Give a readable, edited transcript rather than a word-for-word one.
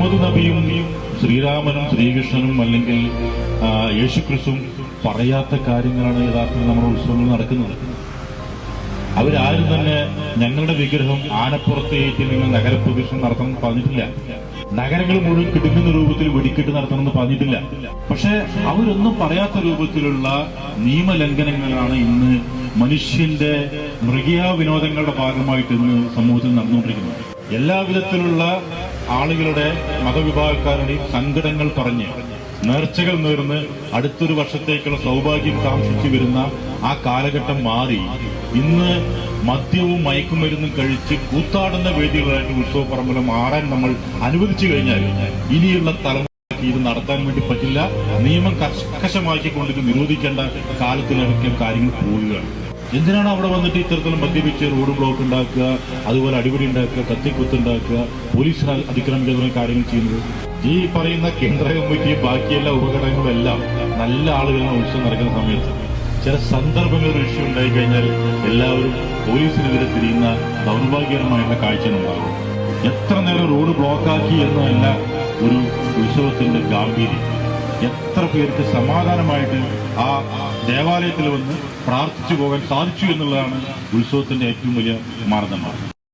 മുഹമ്മദ് നബിയും ശ്രീരാമനും ശ്രീകൃഷ്ണനും അല്ലെങ്കിൽ യേശുക്രിസ്തുവും പറയാത്ത കാര്യങ്ങളാണ് യഥാർത്ഥത്തിൽ നമ്മുടെ ഉത്സവങ്ങൾ നടക്കുന്നത്. അവരാരും തന്നെ ഞങ്ങളുടെ വിഗ്രഹം ആനപ്പുറത്തേക്ക് നിങ്ങൾ നഗരപ്രദക്ഷിണം നടത്തണമെന്ന് പറഞ്ഞിട്ടില്ല. നഗരങ്ങൾ മുഴുവൻ കിടുങ്ങുന്ന രൂപത്തിൽ വെടിക്കെട്ട് നടത്തണമെന്ന് പറഞ്ഞിട്ടില്ല. പക്ഷെ അവരൊന്നും പറയാത്ത രൂപത്തിലുള്ള നിയമലംഘനങ്ങളാണ് ഇന്ന് മനുഷ്യന്റെ മൃഗീയ വിനോദങ്ങളുടെ ഭാഗമായിട്ട് ഇന്ന് സമൂഹത്തിൽ നടന്നുകൊണ്ടിരിക്കുന്നത്. എല്ലാവിധത്തിലുള്ള ആളുകളുടെ മതവിഭാഗക്കാരുടെയും സങ്കടങ്ങൾ പറഞ്ഞ് നേർച്ചകൾ നേർന്ന് അടുത്തൊരു വർഷത്തേക്കുള്ള സൗഭാഗ്യം കാംക്ഷിച്ചു വരുന്ന ആ കാലഘട്ടം മാറി ഇന്ന് മദ്യവും മയക്കുമരുന്നും കഴിച്ച് കൂത്താടുന്ന വേദികളായിട്ട് ഉത്സവപ്പറമ്പുകൾ മാറാൻ നമ്മൾ അനുവദിച്ചു കഴിഞ്ഞാൽ ഇനിയുള്ള തലമുറയ്ക്ക് ഇത് നടത്താൻ വേണ്ടി പറ്റില്ല. നിയമം കർക്കശമാക്കിക്കൊണ്ട് ഇത് നിരോധിക്കേണ്ട കാലത്തിലൊക്കെ കാര്യങ്ങൾ പോവുകയാണ്. എന്തിനാണ് അവിടെ വന്നിട്ട് ഇത്തരത്തിലും മദ്യപിച്ച് റോഡ് ബ്ലോക്ക് ഉണ്ടാക്കുക, അതുപോലെ അടിപിടി ഉണ്ടാക്കുക, കത്തിക്കുത്തുണ്ടാക്കുക, പോലീസ് അതിക്രമിക്കുക തുടങ്ങിയ കാര്യങ്ങൾ ചെയ്യുന്നത്? ഈ പറയുന്ന കേന്ദ്ര കമ്മിറ്റിയും ബാക്കിയെല്ലാ ഉപഘടകങ്ങളും എല്ലാം നല്ല ആളുകളാണ് ഉത്സവം നടക്കുന്ന സമയത്ത് ചില സന്ദർഭങ്ങളിൽ ഇഷ്യൂ ഉണ്ടായി കഴിഞ്ഞാൽ എല്ലാവരും പോലീസിനെതിരെ തിരിയുന്ന ദൗർഭാഗ്യകരമായിട്ടുള്ള കാഴ്ചകളുണ്ടാകും. എത്ര നേരം റോഡ് ബ്ലോക്കാക്കി എന്നതല്ല ഒരു ഉത്സവത്തിന്റെ ഗാംഭീര്യം. എത്ര പേർക്ക് സമാധാനമായിട്ട് ആ ദേവാലയത്തിൽ വന്ന് പ്രാർത്ഥിച്ചു പോകാൻ സാധിച്ചു എന്നുള്ളതാണ് ഉത്സവത്തിന്റെ ഏറ്റവും വലിയ മാനദണ്ഡം.